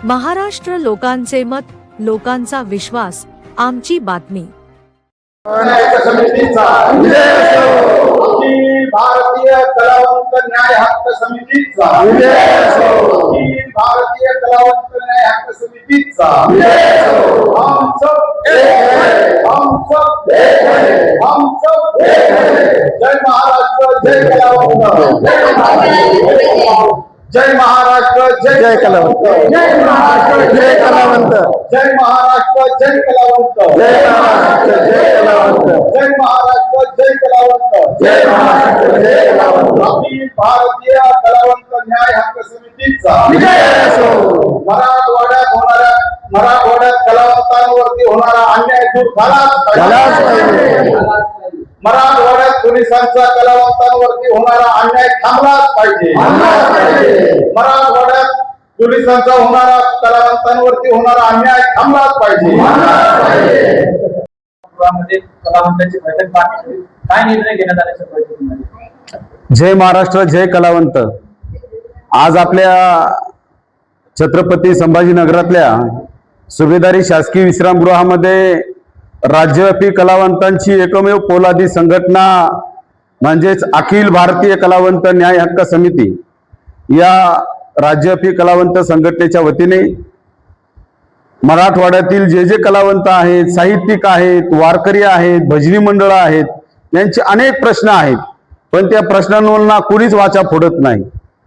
महाराष्ट्र लोकांचे मत, लोकांचा विश्वास, आमची बातमी। समितीचा भारतीय कलावंत न्याय हक्क समितीचा भारतीय कलावंत न्याय हक्क समितीचा हम सब जय महाराष्ट्र जय कलावंत जय महाराष्ट्र जय कलावंत जय महाराष्ट्र जय कलावंत जय महाराष्ट्र जय कलावंत जय महाराष्ट्र जय कलावंत जय महाराष्ट्र जय कलावंत जय महाराष्ट्र जय कलावंत अखिल भारतीय कलावंत न्याय हक्क समितीचा विजय असो। मराठवाड्यात कलावंतांवरती होणारा अन्याय दूर झालाच पाहिजे। मराठवाड्यात पोलिसांचा कलावंतांवरती होणारा अन्याय थांबलाच पाहिजे। मराठवाड्यात पोलिसांचा होणारा कलावंतांवरती होणारा अन्याय थांबलाच पाहिजे। कलावंतांची बैठक बाकी काय निर्णय घेण्यात आल्याच्या बैठकीमध्ये? जय महाराष्ट्र जय कलावंत। आज आपल्या छत्रपती संभाजीनगरातल्या सुभेदारी शासकीय विश्रामगृहामध्ये राज्यव्यापी कलावंतांची एकमेव पोलादी संघटना म्हणजेच अखिल भारतीय कलावंत न्याय हक्क समिती या राज्यव्यापी कलावंत संघटनेच्या वतीने मराठवाड्यातील जे कलावंत आहेत, साहित्यिक आहेत, वारकरी आहेत, भजनी मंडळ आहेत, यांचे अनेक प्रश्न आहेत, पण त्या प्रश्नांना कुणीच वाचा फोडत नाही।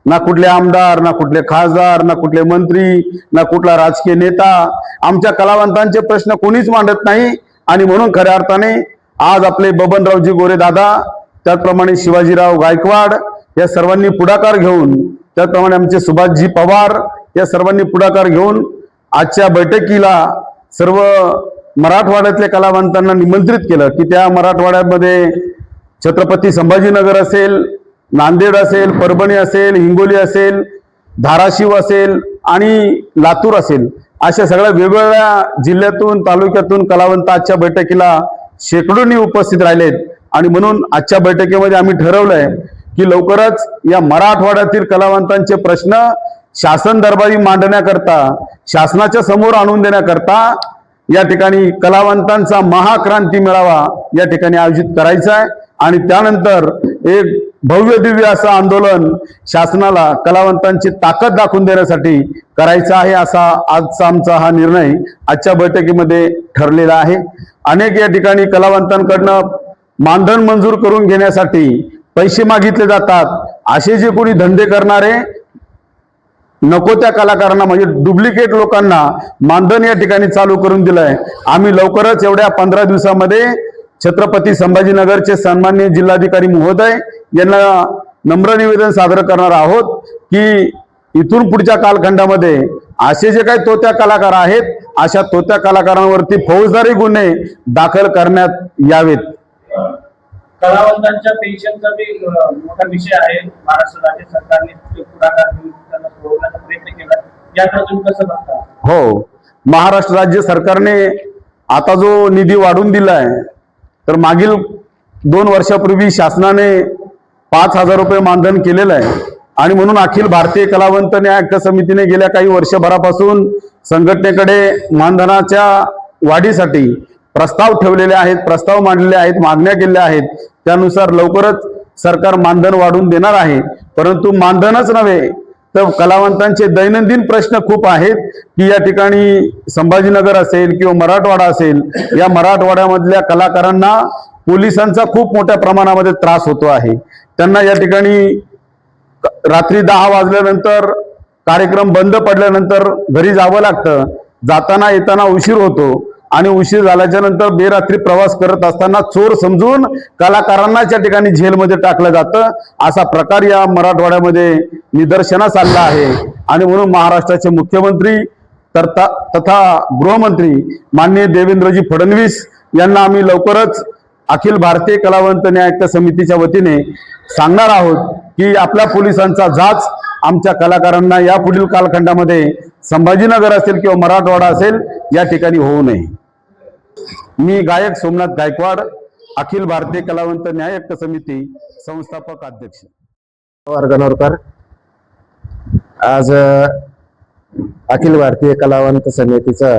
ना कुठले आमदार, ना कुठले खासदार, ना कुठले मंत्री, ना कुठला राजकीय नेता आमच्या कलावंतांचे प्रश्न कोणीच मांडत नाही। आणि म्हणून खऱ्या अर्थाने आज आपले बबनरावजी गोरे दादा, त्याचप्रमाणे शिवाजीराव गायकवाड या सर्वांनी पुढाकार घेऊन, त्याचप्रमाणे आमचे सुभाषजी पवार या सर्वांनी पुढाकार घेऊन आजच्या बैठकीला सर्व मराठवाड्यातल्या कलावंतांना निमंत्रित केलं की त्या मराठवाड्यामध्ये छत्रपती संभाजीनगर असेल, नांदेड असेल, परभणी असेल, हिंगोली असेल, धाराशिव असेल आणि लातूर असेल, अशा सगळ्या वेगवेगळ्या जिल्ह्यातून, तालुक्यातून कलावंत आजच्या बैठकीला शेकडोनी उपस्थित राहिलेत। आणि म्हणून आजच्या बैठकीमध्ये आम्ही ठरवलंय की लवकरच या मराठवाड्यातील कलावंतांचे प्रश्न शासन दरबारी मांडण्याकरता, शासनाच्या समोर आणून देण्याकरता या ठिकाणी कलावंतांचा महाक्रांती मेळावा या ठिकाणी आयोजित करायचा आहे। आणि त्यानंतर एक भव्य दिव्य असं आंदोलन शासनाला कलावंतांची ताकद दाखवून देण्यासाठी करायचं आहे, असा आजचा आमचा हा निर्णय आजच्या बैठकीमध्ये ठरलेला आहे। अनेक या ठिकाणी कलावंतांकडनं मानधन मंजूर करून घेण्यासाठी पैसे मागितले जातात। असे जे कोणी धंदे करणारे नको त्या कलाकारांना, म्हणजे डुप्लिकेट लोकांना मानधन या ठिकाणी चालू करून दिलंय। आम्ही लवकरच एवढ्या 15 दिवसामध्ये छत्रपती संभाजीनगरचे सन्माननीय जिल्हाधिकारी महोदय यांना नम्र निवेदन सादर करणार आहोत की इथून पुढच्या कालखंडामध्ये असे जे काही तोत्या कलाकार आहेत, अशा तोत्या कलाकारांवरती फौजदारी गुन्हे दाखल करण्यात यावेत। कलावंतांच्या पेन्शनचा बी मोठा विषय आहे। महाराष्ट्र राज्य सरकारने पुढाकार घेऊन त्यांना सोडवण्याचा प्रयत्न केला, याकडे तुम्ही कसं बघता? हो, महाराष्ट्र राज्य सरकारने आता जो निधी वाढवून दिलाय, तर मागील 2 वर्षापूर्वी शासनाने 5,000 रुपये मानधन केलेलं आहे। आणि म्हणून अखिल भारतीय कलावंत न्याय हक्क समितीने गेल्या काही वर्षभरापासून संघटनेकडे मानधनाच्या वाढीसाठी प्रस्ताव ठेवलेले आहेत, प्रस्ताव मांडलेले आहेत, मागण्या केलेल्या आहेत। त्यानुसार लवकरच सरकार मानधन वाढवून देणार आहे। परंतु मानधनच नव्हे तर कलावंतांचे दैनंदिन प्रश्न खूप आहेत की या ठिकाणी संभाजीनगर असेल किंवा मराठवाडा असेल, या मराठवाड्यामधल्या कलाकारांना पोलिसांचा खूप मोठ्या प्रमाणामध्ये त्रास होतो आहे। त्यांना या ठिकाणी रात्री 10 वाजल्यानंतर, कार्यक्रम बंद पडल्यानंतर घरी जावं लागतं, जाताना येताना उशीर होतो आणि उशीर झाल्याच्या नंतर बेरात्री प्रवास करत असताना चोर समजून कलाकारांना त्या ठिकाणी जेलमध्ये टाकलं जातं। असा प्रकार या मराठवाड्यामध्ये निदर्शनास आला आहे। आणि म्हणून महाराष्ट्राचे मुख्यमंत्री तथा गृहमंत्री माननीय देवेंद्रजी फडणवीस यांना आम्ही लवकरच अखिल भारतीय कलावंत न्याय हक्क समितीच्या वतीने सांगणार आहोत की आपल्या पोलिसांचा जाच आमच्या कलाकारांना या पुढील कालखंडामध्ये संभाजीनगर असेल किंवा मराठवाडा असेल या ठिकाणी होऊ नये। मी गायक सोमनाथ गायकवाड, अखिल भारतीय कलावंत न्याय हक्क समिती संस्थापक अध्यक्ष। गणोरकर। आज अखिल भारतीय कलावंत समितीचा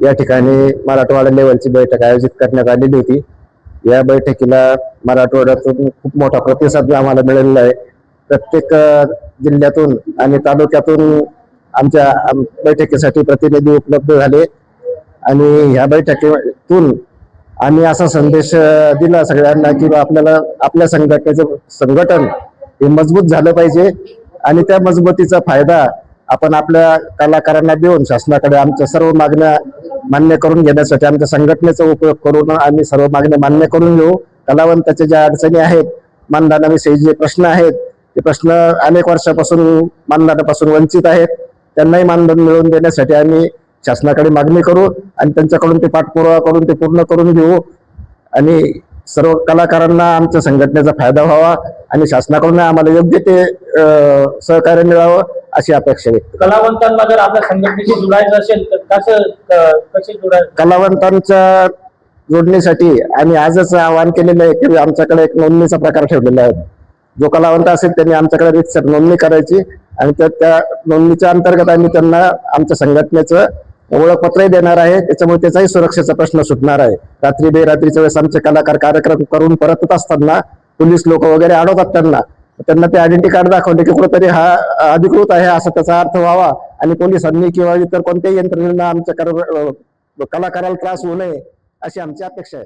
या ठिकाणी मराठवाडा लेवलची बैठक आयोजित करण्यात आलेली होती. या बैठकीला मराठवाड्यातून खूप मोठा प्रतिसाद आम्हाला मिळालेला आहे. प्रत्येक जिल्ह्यातून आणि तालुक्यातून आमच्या बैठकीसाठी प्रतिनिधी उपलब्ध झाले आणि ह्या बैठकीतून आम्ही असा संदेश दिला सगळ्यांना की आपल्याला आपल्या संघटनेचं संघटन हे मजबूत झालं पाहिजे आणि त्या मजबूतीचा फायदा आपण आपल्या कलाकारांना देऊन शासनाकडे आमच्या सर्व मागण्या मान्य करून घेण्यासाठी आमच्या संघटनेचा उपयोग करून आम्ही सर्व मागण्या मान्य करून घेऊ. कलावंताच्या ज्या अडचणी आहेत, मानधनाविषयी जे प्रश्न आहेत, ते प्रश्न अनेक वर्षापासून मानधनापासून वंचित आहेत, त्यांनाही मानधन मिळवून देण्यासाठी आम्ही शासनाकडे मागणी करू आणि त्यांच्याकडून ते पाठपुरावा करून ते पूर्ण करून घेऊ आणि सर्व कलाकारांना आमच्या संघटनेचा फायदा व्हावा आणि शासनाकडून आम्हाला योग्य ते सहकार्य मिळावं अशी अपेक्षा व्यक्त करतो. कलावंतांना जर आपल्या संघटनेशी जुळायचं असेल तर कसे जुळायचं? कलावंतांच्या जोडणीसाठी आम्ही आजच आवाहन केलेलं आहे की आमच्याकडे एक नोंदणीचा प्रकार ठेवलेला आहे. जो कलावंत असेल त्यांनी आमच्याकडे रितसर नोंदणी करायची आणि त्या नोंदणीच्या अंतर्गत आम्ही त्यांना आमच्या संघटनेचं ओळखपत्रही देणार आहे. त्याच्यामुळे त्याचाही सुरक्षेचा प्रश्न सुटणार आहे. रात्री बेरात्रीच्या वेळेस आमचे कलाकार कार्यक्रम करून परतत असताना पोलीस लोक वगैरे अडवतात त्यांना ते आयडेंटिटी कार्ड दाखवले की कुठेतरी हा अधिकृत आहे असा त्याचा अर्थ व्हावा आणि पोलिसांनी किंवा इतर कोणत्याही यंत्रणेला आमच्या कलाकाराला त्रास होऊ नये अशी आमची अपेक्षा आहे.